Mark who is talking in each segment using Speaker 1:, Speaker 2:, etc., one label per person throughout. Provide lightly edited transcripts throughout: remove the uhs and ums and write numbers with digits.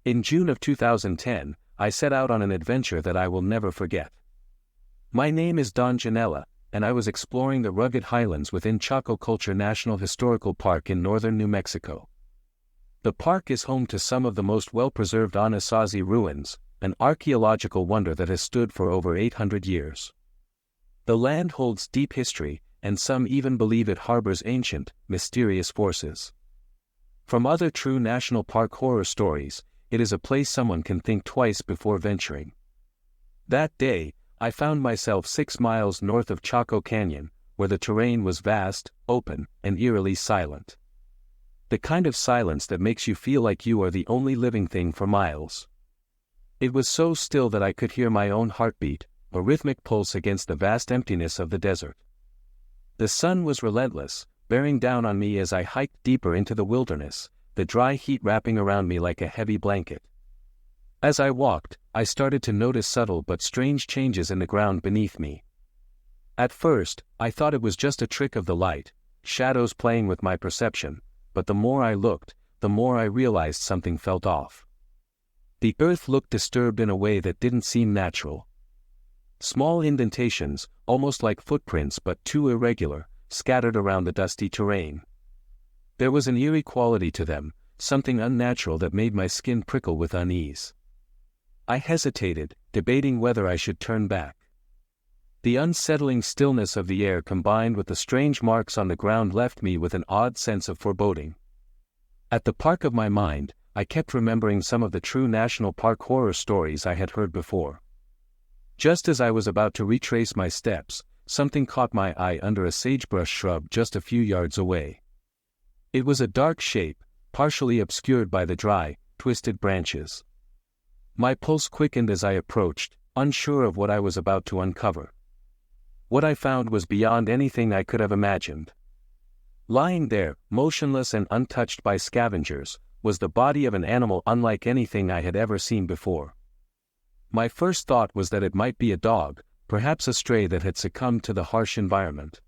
Speaker 1: In June of 2010, I set out on an adventure that I will never forget. My name is Don Janella, and I was exploring the rugged highlands within Chaco Culture National Historical Park in northern New Mexico. The park is home to some of the most well-preserved Anasazi ruins, an archaeological wonder that has stood for over 800 years. The land holds deep history, and some even believe it harbors ancient, mysterious forces. From other true national park horror stories, it is a place someone can think twice before venturing. That day, I found myself 6 miles north of Chaco Canyon, where the terrain was vast, open, and eerily silent. The kind of silence that makes you feel like you are the only living thing for miles. It was so still that I could hear my own heartbeat, a rhythmic pulse against the vast emptiness of the desert. The sun was relentless, bearing down on me as I hiked deeper into the wilderness, the dry heat wrapping around me like a heavy blanket. As I walked, I started to notice subtle but strange changes in the ground beneath me. At first, I thought it was just a trick of the light, shadows playing with my perception, but the more I looked, the more I realized something felt off. The earth looked disturbed in a way that didn't seem natural. Small indentations, almost like footprints but too irregular, scattered around the dusty terrain. There was an eerie quality to them, something unnatural that made my skin prickle with unease. I hesitated, debating whether I should turn back. The unsettling stillness of the air combined with the strange marks on the ground left me with an odd sense of foreboding. At the park of my mind, I kept remembering some of the true national park horror stories I had heard before. Just as I was about to retrace my steps, something caught my eye under a sagebrush shrub just a few yards away. It was a dark shape, partially obscured by the dry, twisted branches. My pulse quickened as I approached, unsure of what I was about to uncover. What I found was beyond anything I could have imagined. Lying there, motionless and untouched by scavengers, was the body of an animal unlike anything I had ever seen before. My first thought was that it might be a dog, perhaps a stray that had succumbed to the harsh environment.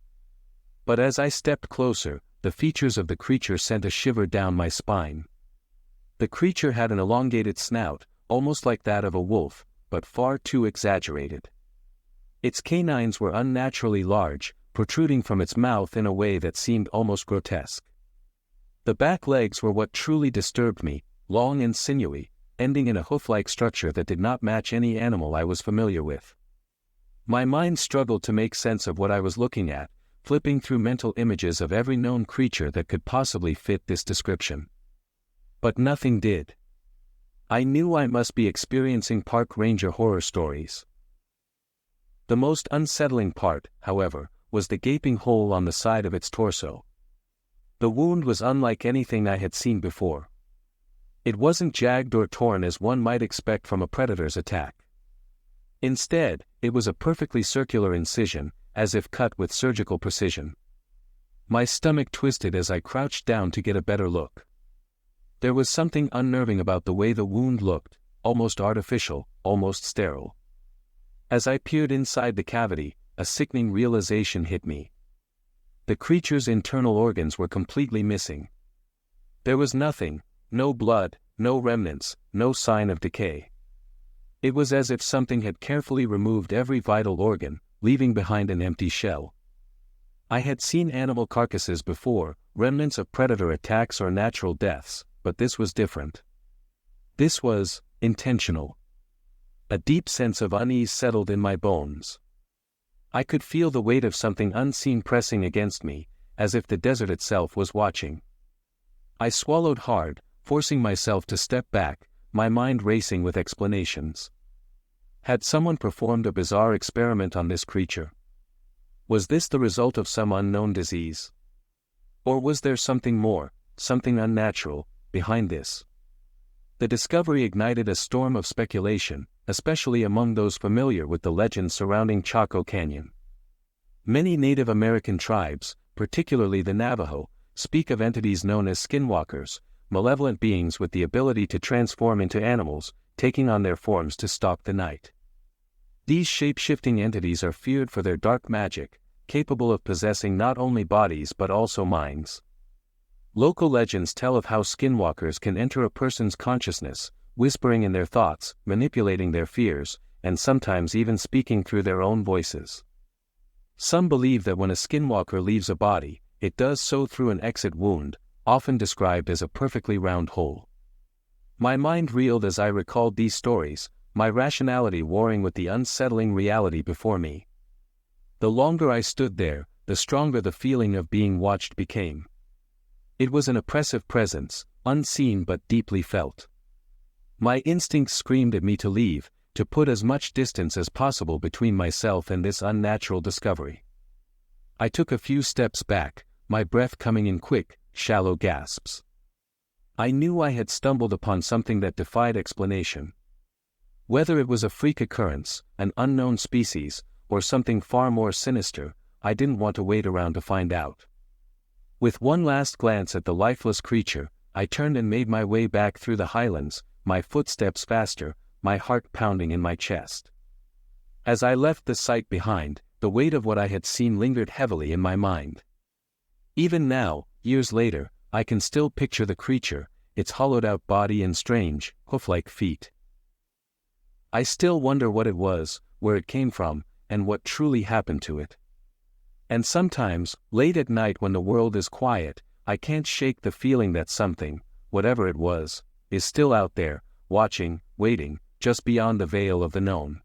Speaker 1: But as I stepped closer, the features of the creature sent a shiver down my spine. The creature had an elongated snout, almost like that of a wolf, but far too exaggerated. Its canines were unnaturally large, protruding from its mouth in a way that seemed almost grotesque. The back legs were what truly disturbed me, long and sinewy, ending in a hoof-like structure that did not match any animal I was familiar with. My mind struggled to make sense of what I was looking at, flipping through mental images of every known creature that could possibly fit this description. But nothing did. I knew I must be experiencing park ranger horror stories. The most unsettling part, however, was the gaping hole on the side of its torso. The wound was unlike anything I had seen before. It wasn't jagged or torn as one might expect from a predator's attack. Instead, it was a perfectly circular incision, as if cut with surgical precision. My stomach twisted as I crouched down to get a better look. There was something unnerving about the way the wound looked, almost artificial, almost sterile. As I peered inside the cavity, a sickening realization hit me. The creature's internal organs were completely missing. There was nothing, no blood, no remnants, no sign of decay. It was as if something had carefully removed every vital organ, leaving behind an empty shell. I had seen animal carcasses before, remnants of predator attacks or natural deaths, but this was different. This was intentional. A deep sense of unease settled in my bones. I could feel the weight of something unseen pressing against me, as if the desert itself was watching. I swallowed hard, forcing myself to step back, my mind racing with explanations. Had someone performed a bizarre experiment on this creature? Was this the result of some unknown disease? Or was there something more, something unnatural, behind this? The discovery ignited a storm of speculation, especially among those familiar with the legends surrounding Chaco Canyon. Many Native American tribes, particularly the Navajo, speak of entities known as skinwalkers, malevolent beings with the ability to transform into animals, taking on their forms to stalk the night. These shape-shifting entities are feared for their dark magic, capable of possessing not only bodies but also minds. Local legends tell of how skinwalkers can enter a person's consciousness, whispering in their thoughts, manipulating their fears, and sometimes even speaking through their own voices. Some believe that when a skinwalker leaves a body, it does so through an exit wound, often described as a perfectly round hole. My mind reeled as I recalled these stories, my rationality warring with the unsettling reality before me. The longer I stood there, the stronger the feeling of being watched became. It was an oppressive presence, unseen but deeply felt. My instincts screamed at me to leave, to put as much distance as possible between myself and this unnatural discovery. I took a few steps back, my breath coming in quick, shallow gasps. I knew I had stumbled upon something that defied explanation. Whether it was a freak occurrence, an unknown species, or something far more sinister, I didn't want to wait around to find out. With one last glance at the lifeless creature, I turned and made my way back through the highlands, my footsteps faster, my heart pounding in my chest. As I left the site behind, the weight of what I had seen lingered heavily in my mind. Even now, years later, I can still picture the creature, its hollowed-out body and strange, hoof-like feet. I still wonder what it was, where it came from, and what truly happened to it. And sometimes, late at night when the world is quiet, I can't shake the feeling that something, whatever it was, is still out there, watching, waiting, just beyond the veil of the known.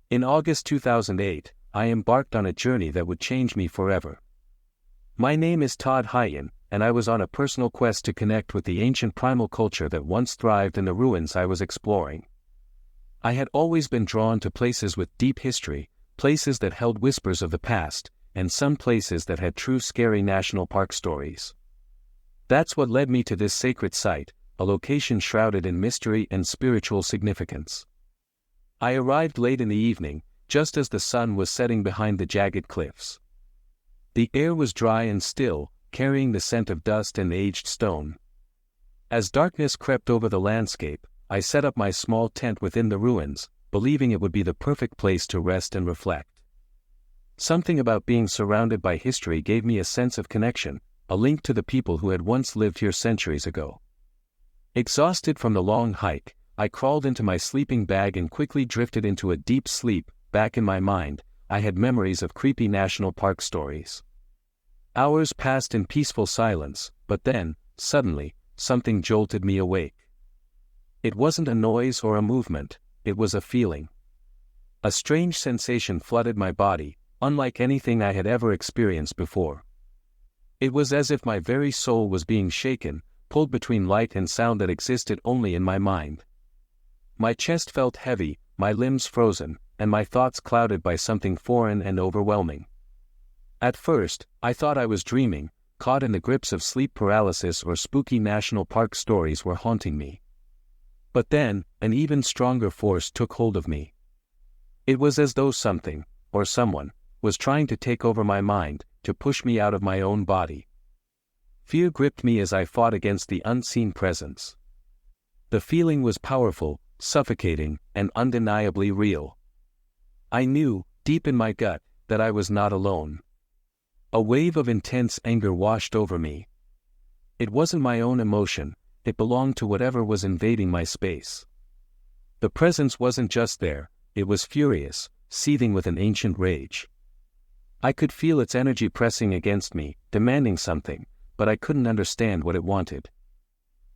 Speaker 1: In August 2008, I embarked on a journey that would change me forever. My name is Todd Hyen, and I was on a personal quest to connect with the ancient primal culture that once thrived in the ruins I was exploring. I had always been drawn to places with deep history, places that held whispers of the past, and some places that had true scary national park stories. That's what led me to this sacred site, a location shrouded in mystery and spiritual significance. I arrived late in the evening, just as the sun was setting behind the jagged cliffs. The air was dry and still, carrying the scent of dust and aged stone. As darkness crept over the landscape, I set up my small tent within the ruins, believing it would be the perfect place to rest and reflect. Something about being surrounded by history gave me a sense of connection, a link to the people who had once lived here centuries ago. Exhausted from the long hike, I crawled into my sleeping bag and quickly drifted into a deep sleep. Back in my mind, I had memories of creepy national park stories. Hours passed in peaceful silence, but then, suddenly, something jolted me awake. It wasn't a noise or a movement, it was a feeling. A strange sensation flooded my body, unlike anything I had ever experienced before. It was as if my very soul was being shaken, pulled between light and sound that existed only in my mind. My chest felt heavy, my limbs frozen, and my thoughts clouded by something foreign and overwhelming. At first, I thought I was dreaming, caught in the grips of sleep paralysis, or spooky national park stories were haunting me. But then, an even stronger force took hold of me. It was as though something, or someone, was trying to take over my mind, to push me out of my own body. Fear gripped me as I fought against the unseen presence. The feeling was powerful, suffocating, and undeniably real. I knew, deep in my gut, that I was not alone. A wave of intense anger washed over me. It wasn't my own emotion, it belonged to whatever was invading my space. The presence wasn't just there, it was furious, seething with an ancient rage. I could feel its energy pressing against me, demanding something, but I couldn't understand what it wanted.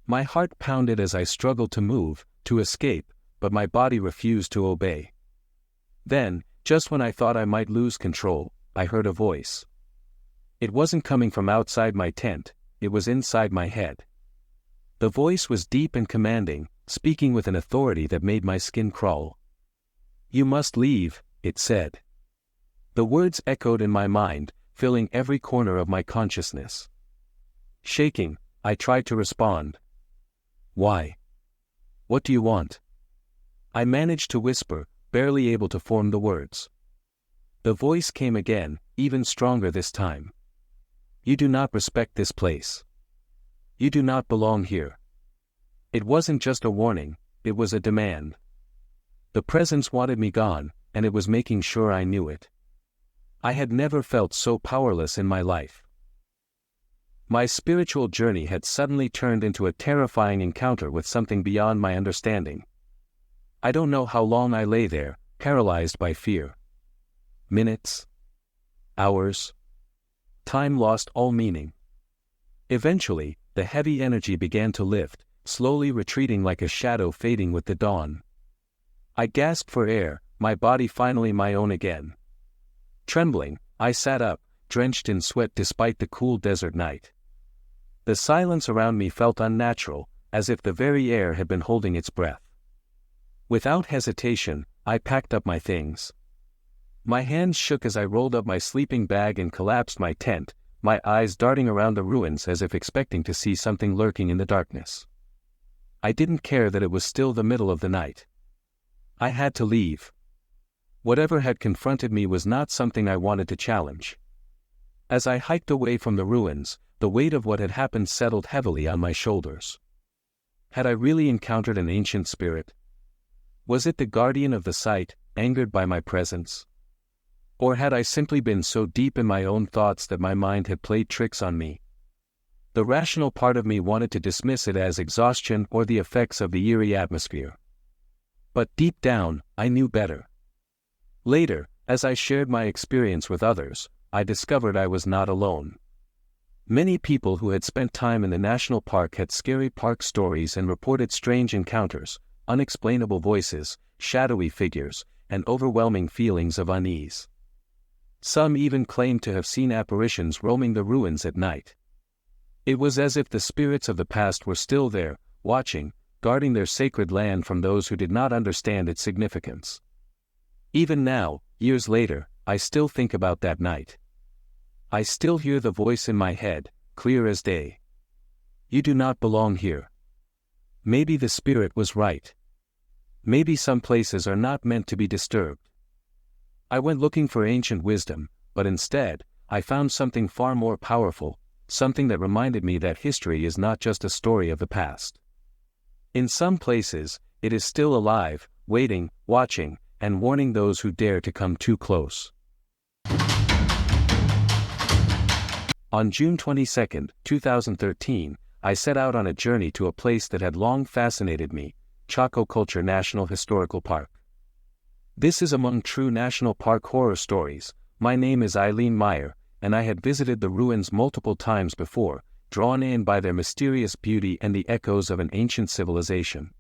Speaker 1: My heart pounded as I struggled to move, to escape, but my body refused to obey. Then, just when I thought I might lose control, I heard a voice. It wasn't coming from outside my tent, it was inside my head. The voice was deep and commanding, speaking with an authority that made my skin crawl. "You must leave," it said. The words echoed in my mind, filling every corner of my consciousness. Shaking, I tried to respond. "Why? What do you want?" I managed to whisper, barely able to form the words. The voice came again, even stronger this time. "You do not respect this place. You do not belong here." It wasn't just a warning, it was a demand. The presence wanted me gone, and it was making sure I knew it. I had never felt so powerless in my life. My spiritual journey had suddenly turned into a terrifying encounter with something beyond my understanding. I don't know how long I lay there, paralyzed by fear. Minutes? Hours? Time lost all meaning. Eventually, the heavy energy began to lift, slowly retreating like a shadow fading with the dawn. I gasped for air, my body finally my own again. Trembling, I sat up, drenched in sweat despite the cool desert night. The silence around me felt unnatural, as if the very air had been holding its breath. Without hesitation, I packed up my things. My hands shook as I rolled up my sleeping bag and collapsed my tent, my eyes darting around the ruins as if expecting to see something lurking in the darkness. I didn't care that it was still the middle of the night. I had to leave. Whatever had confronted me was not something I wanted to challenge. As I hiked away from the ruins, the weight of what had happened settled heavily on my shoulders. Had I really encountered an ancient spirit? Was it the guardian of the site, angered by my presence? Or had I simply been so deep in my own thoughts that my mind had played tricks on me? The rational part of me wanted to dismiss it as exhaustion or the effects of the eerie atmosphere. But deep down, I knew better. Later, as I shared my experience with others, I discovered I was not alone. Many people who had spent time in the national park had scary park stories and reported strange encounters, unexplainable voices, shadowy figures, and overwhelming feelings of unease. Some even claimed to have seen apparitions roaming the ruins at night. It was as if the spirits of the past were still there, watching, guarding their sacred land from those who did not understand its significance. Even now, years later, I still think about that night. I still hear the voice in my head, clear as day. You do not belong here. Maybe the spirit was right. Maybe some places are not meant to be disturbed. I went looking for ancient wisdom, but instead, I found something far more powerful, something that reminded me that history is not just a story of the past. In some places, it is still alive, waiting, watching, and warning those who dare to come too close. On June 22, 2013, I set out on a journey to a place that had long fascinated me, Chaco Culture National Historical Park. This is among true national park horror stories. My name is Eileen Meyer, and I had visited the ruins multiple times before, drawn in by their mysterious beauty and the echoes of an ancient civilization.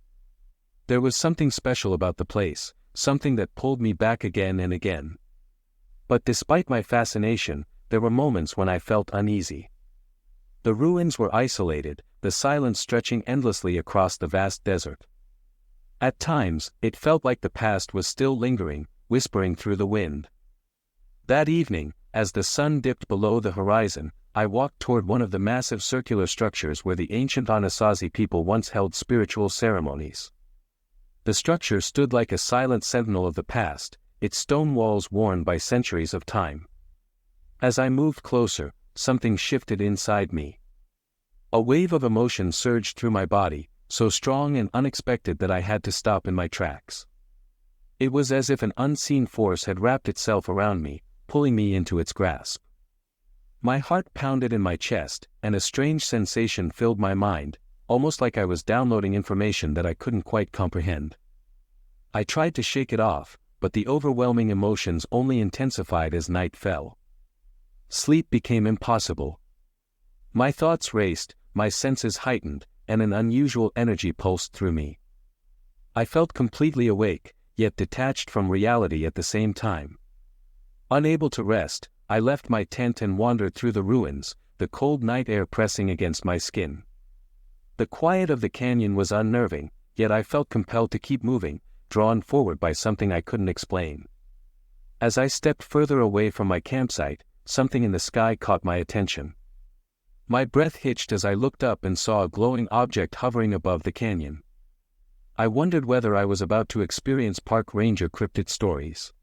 Speaker 1: There was something special about the place, something that pulled me back again and again. But despite my fascination, there were moments when I felt uneasy. The ruins were isolated, the silence stretching endlessly across the vast desert. At times, it felt like the past was still lingering, whispering through the wind. That evening, as the sun dipped below the horizon, I walked toward one of the massive circular structures where the ancient Anasazi people once held spiritual ceremonies. The structure stood like a silent sentinel of the past, its stone walls worn by centuries of time. As I moved closer, something shifted inside me. A wave of emotion surged through my body, so strong and unexpected that I had to stop in my tracks. It was as if an unseen force had wrapped itself around me, pulling me into its grasp. My heart pounded in my chest, and a strange sensation filled my mind, almost like I was downloading information that I couldn't quite comprehend. I tried to shake it off, but the overwhelming emotions only intensified as night fell. Sleep became impossible. My thoughts raced, my senses heightened, and an unusual energy pulsed through me. I felt completely awake, yet detached from reality at the same time. Unable to rest, I left my tent and wandered through the ruins, the cold night air pressing against my skin. The quiet of the canyon was unnerving, yet I felt compelled to keep moving, drawn forward by something I couldn't explain. As I stepped further away from my campsite, something in the sky caught my attention. My breath hitched as I looked up and saw a glowing object hovering above the canyon. I wondered whether I was about to experience park ranger cryptid stories.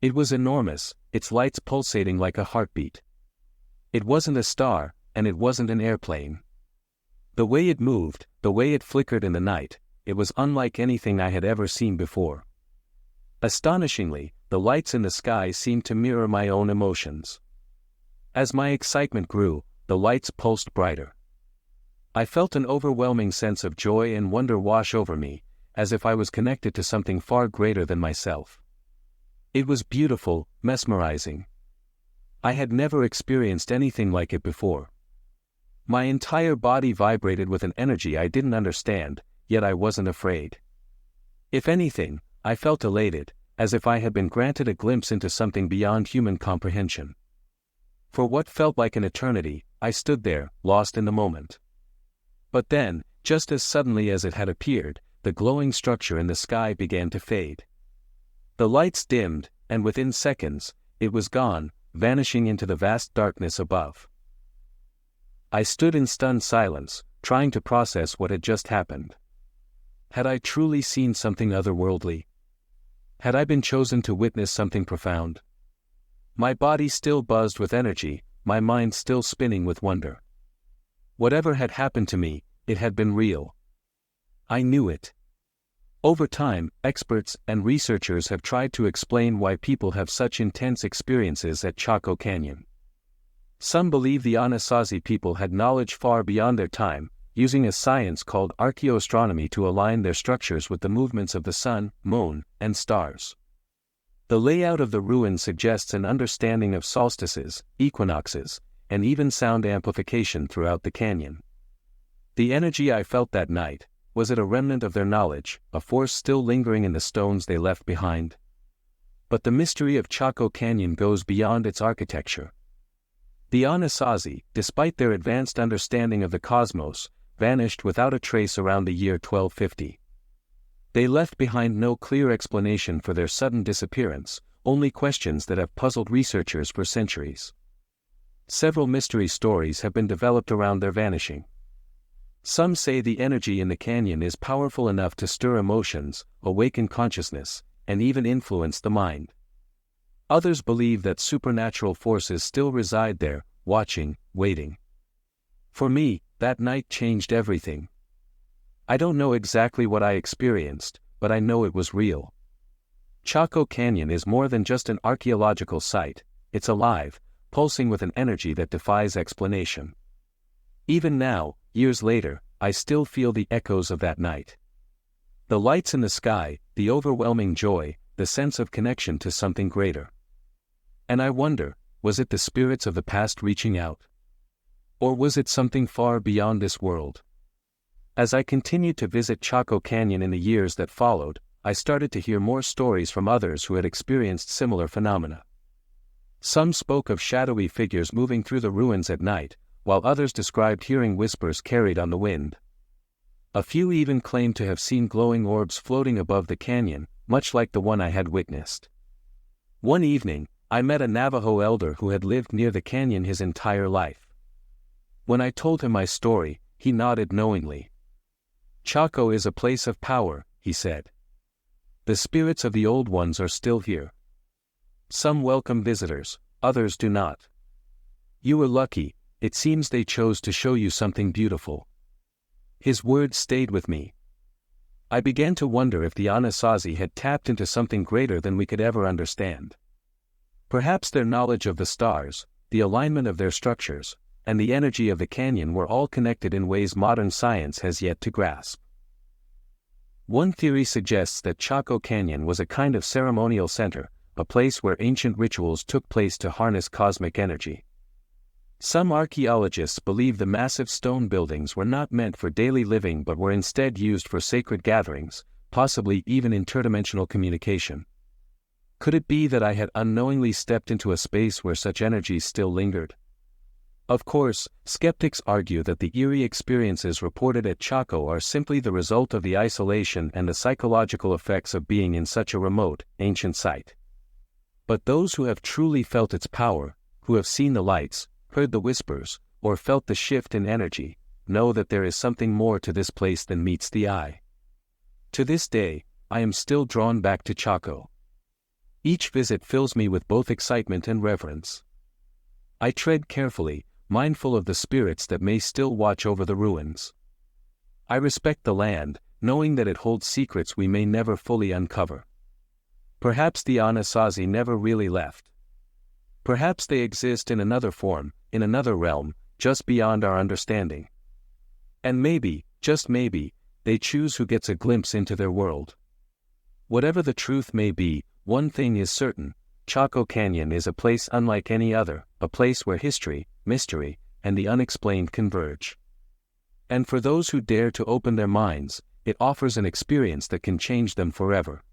Speaker 1: It was enormous, its lights pulsating like a heartbeat. It wasn't a star, and it wasn't an airplane. The way it moved, the way it flickered in the night, it was unlike anything I had ever seen before. Astonishingly, the lights in the sky seemed to mirror my own emotions. As my excitement grew, the lights pulsed brighter. I felt an overwhelming sense of joy and wonder wash over me, as if I was connected to something far greater than myself. It was beautiful, mesmerizing. I had never experienced anything like it before. My entire body vibrated with an energy I didn't understand, yet I wasn't afraid. If anything, I felt elated, as if I had been granted a glimpse into something beyond human comprehension. For what felt like an eternity, I stood there, lost in the moment. But then, just as suddenly as it had appeared, the glowing structure in the sky began to fade. The lights dimmed, and within seconds, it was gone, vanishing into the vast darkness above. I stood in stunned silence, trying to process what had just happened. Had I truly seen something otherworldly? Had I been chosen to witness something profound? My body still buzzed with energy, my mind still spinning with wonder. Whatever had happened to me, it had been real. I knew it. Over time, experts and researchers have tried to explain why people have such intense experiences at Chaco Canyon. Some believe the Anasazi people had knowledge far beyond their time, using a science called archaeoastronomy to align their structures with the movements of the sun, moon, and stars. The layout of the ruins suggests an understanding of solstices, equinoxes, and even sound amplification throughout the canyon. The energy I felt that night, was it a remnant of their knowledge, a force still lingering in the stones they left behind? But the mystery of Chaco Canyon goes beyond its architecture. The Anasazi, despite their advanced understanding of the cosmos, vanished without a trace around the year 1250. They left behind no clear explanation for their sudden disappearance, only questions that have puzzled researchers for centuries. Several mystery stories have been developed around their vanishing. Some say the energy in the canyon is powerful enough to stir emotions, awaken consciousness, and even influence the mind. Others believe that supernatural forces still reside there, watching, waiting. For me, that night changed everything. I don't know exactly what I experienced, but I know it was real. Chaco Canyon is more than just an archaeological site, it's alive, pulsing with an energy that defies explanation. Even now, years later, I still feel the echoes of that night. The lights in the sky, the overwhelming joy, the sense of connection to something greater. And I wonder, was it the spirits of the past reaching out? Or was it something far beyond this world? As I continued to visit Chaco Canyon in the years that followed, I started to hear more stories from others who had experienced similar phenomena. Some spoke of shadowy figures moving through the ruins at night, while others described hearing whispers carried on the wind. A few even claimed to have seen glowing orbs floating above the canyon, much like the one I had witnessed. One evening, I met a Navajo elder who had lived near the canyon his entire life. When I told him my story, he nodded knowingly. "Chaco is a place of power," he said. "The spirits of the old ones are still here. Some welcome visitors, others do not. You were lucky, it seems they chose to show you something beautiful." His words stayed with me. I began to wonder if the Anasazi had tapped into something greater than we could ever understand. Perhaps their knowledge of the stars, the alignment of their structures, and the energy of the canyon were all connected in ways modern science has yet to grasp. One theory suggests that Chaco Canyon was a kind of ceremonial center, a place where ancient rituals took place to harness cosmic energy. Some archaeologists believe the massive stone buildings were not meant for daily living but were instead used for sacred gatherings, possibly even interdimensional communication. Could it be that I had unknowingly stepped into a space where such energies still lingered? Of course, skeptics argue that the eerie experiences reported at Chaco are simply the result of the isolation and the psychological effects of being in such a remote, ancient site. But those who have truly felt its power, who have seen the lights, heard the whispers, or felt the shift in energy, know that there is something more to this place than meets the eye. To this day, I am still drawn back to Chaco. Each visit fills me with both excitement and reverence. I tread carefully, mindful of the spirits that may still watch over the ruins. I respect the land, knowing that it holds secrets we may never fully uncover. Perhaps the Anasazi never really left. Perhaps they exist in another form, in another realm, just beyond our understanding. And maybe, just maybe, they choose who gets a glimpse into their world. Whatever the truth may be, one thing is certain: Chaco Canyon is a place unlike any other, a place where history, mystery, and the unexplained converge. And for those who dare to open their minds, it offers an experience that can change them forever.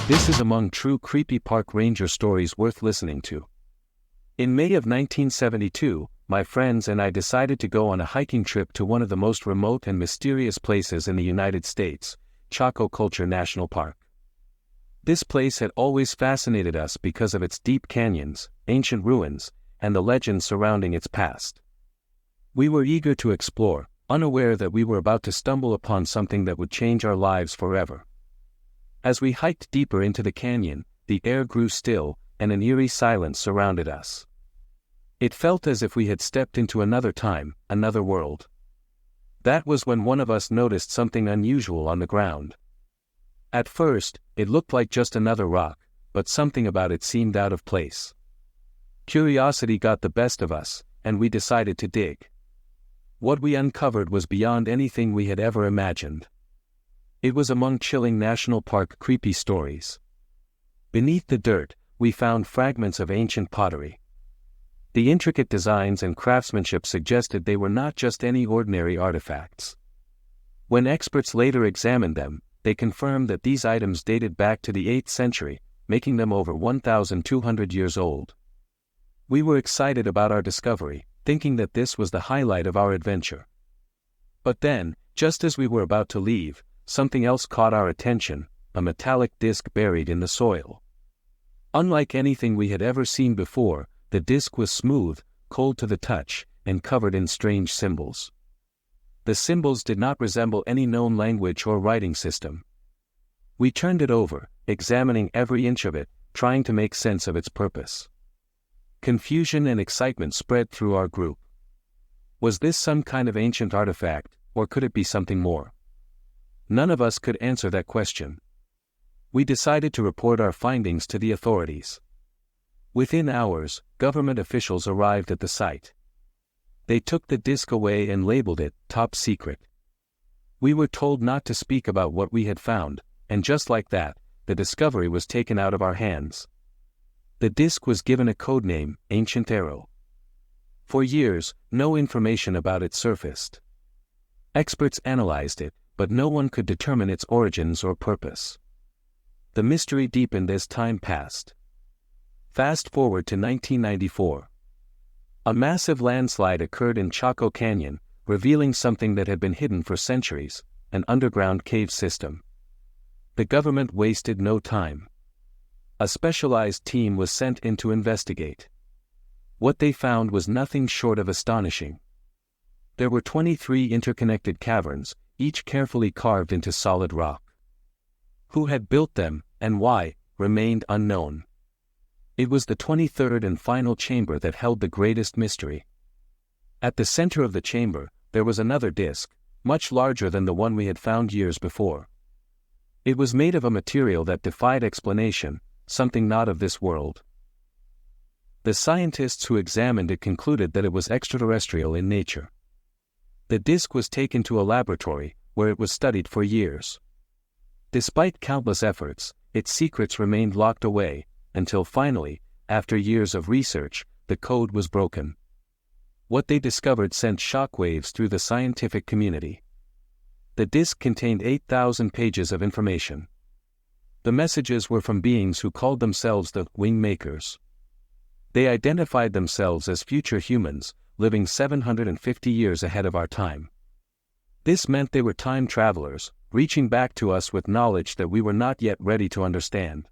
Speaker 1: This is among true creepy park ranger stories worth listening to. In May of 1972, my friends and I decided to go on a hiking trip to one of the most remote and mysterious places in the United States, Chaco Culture National Park. This place had always fascinated us because of its deep canyons, ancient ruins, and the legends surrounding its past. We were eager to explore, unaware that we were about to stumble upon something that would change our lives forever. As we hiked deeper into the canyon, the air grew still, and an eerie silence surrounded us. It felt as if we had stepped into another time, another world. That was when one of us noticed something unusual on the ground. At first, it looked like just another rock, but something about it seemed out of place. Curiosity got the best of us, and we decided to dig. What we uncovered was beyond anything we had ever imagined. It was among chilling national park creepy stories. Beneath the dirt, we found fragments of ancient pottery. The intricate designs and craftsmanship suggested they were not just any ordinary artifacts. When experts later examined them, they confirmed that these items dated back to the 8th century, making them over 1,200 years old. We were excited about our discovery, thinking that this was the highlight of our adventure. But then, just as we were about to leave, something else caught our attention: a metallic disc buried in the soil. Unlike anything we had ever seen before, the disc was smooth, cold to the touch, and covered in strange symbols. The symbols did not resemble any known language or writing system. We turned it over, examining every inch of it, trying to make sense of its purpose. Confusion and excitement spread through our group. Was this some kind of ancient artifact, or could it be something more? None of us could answer that question. We decided to report our findings to the authorities. Within hours, government officials arrived at the site. They took the disc away and labeled it "Top Secret." We were told not to speak about what we had found, and just like that, the discovery was taken out of our hands. The disc was given a code name, Ancient Arrow. For years, no information about it surfaced. Experts analyzed it, but no one could determine its origins or purpose. The mystery deepened as time passed. Fast forward to 1994. A massive landslide occurred in Chaco Canyon, revealing something that had been hidden for centuries: an underground cave system. The government wasted no time. A specialized team was sent in to investigate. What they found was nothing short of astonishing. There were 23 interconnected caverns, each carefully carved into solid rock. Who had built them, and why, remained unknown. It was the 23rd and final chamber that held the greatest mystery. At the center of the chamber, there was another disc, much larger than the one we had found years before. It was made of a material that defied explanation, something not of this world. The scientists who examined it concluded that it was extraterrestrial in nature. The disc was taken to a laboratory, where it was studied for years. Despite countless efforts, its secrets remained locked away, until finally, after years of research, the code was broken. What they discovered sent shockwaves through the scientific community. The disc contained 8,000 pages of information. The messages were from beings who called themselves the Wing Makers. They identified themselves as future humans, living 750 years ahead of our time. This meant they were time travelers, reaching back to us with knowledge that we were not yet ready to understand.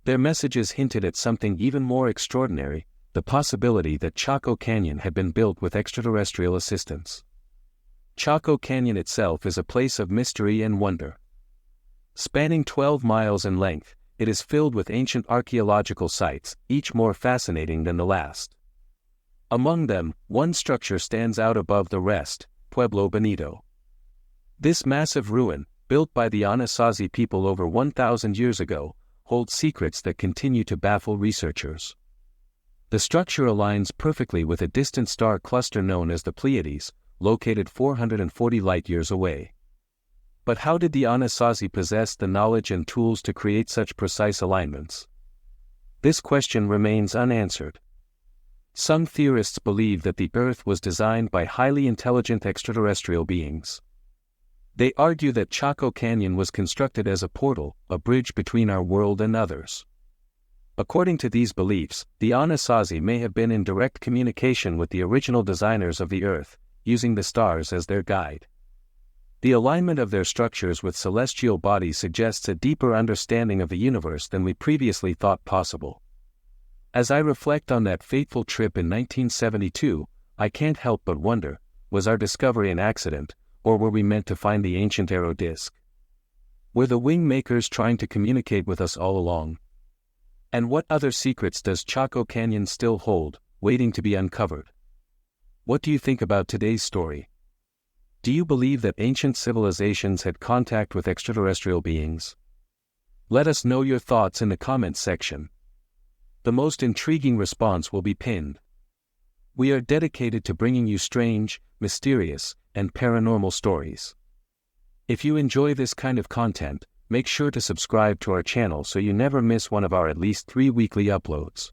Speaker 1: Their messages hinted at something even more extraordinary: the possibility that Chaco Canyon had been built with extraterrestrial assistance. Chaco Canyon itself is a place of mystery and wonder. Spanning 12 miles in length, it is filled with ancient archaeological sites, each more fascinating than the last. Among them, one structure stands out above the rest: Pueblo Bonito. This massive ruin, built by the Anasazi people over 1,000 years ago, holds secrets that continue to baffle researchers. The structure aligns perfectly with a distant star cluster known as the Pleiades, located 440 light-years away. But how did the Anasazi possess the knowledge and tools to create such precise alignments? This question remains unanswered. Some theorists believe that the Earth was designed by highly intelligent extraterrestrial beings. They argue that Chaco Canyon was constructed as a portal, a bridge between our world and others. According to these beliefs, the Anasazi may have been in direct communication with the original designers of the Earth, using the stars as their guide. The alignment of their structures with celestial bodies suggests a deeper understanding of the universe than we previously thought possible. As I reflect on that fateful trip in 1972, I can't help but wonder, was our discovery an accident, or were we meant to find the ancient arrow disk? Were the wing makers trying to communicate with us all along? And what other secrets does Chaco Canyon still hold, waiting to be uncovered? What do you think about today's story? Do you believe that ancient civilizations had contact with extraterrestrial beings? Let us know your thoughts in the comments section. The most intriguing response will be pinned. We are dedicated to bringing you strange, mysterious, and paranormal stories. If you enjoy this kind of content, make sure to subscribe to our channel so you never miss one of our at least 3 weekly uploads.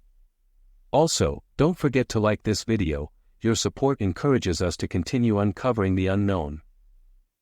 Speaker 1: Also, don't forget to like this video. Your support encourages us to continue uncovering the unknown.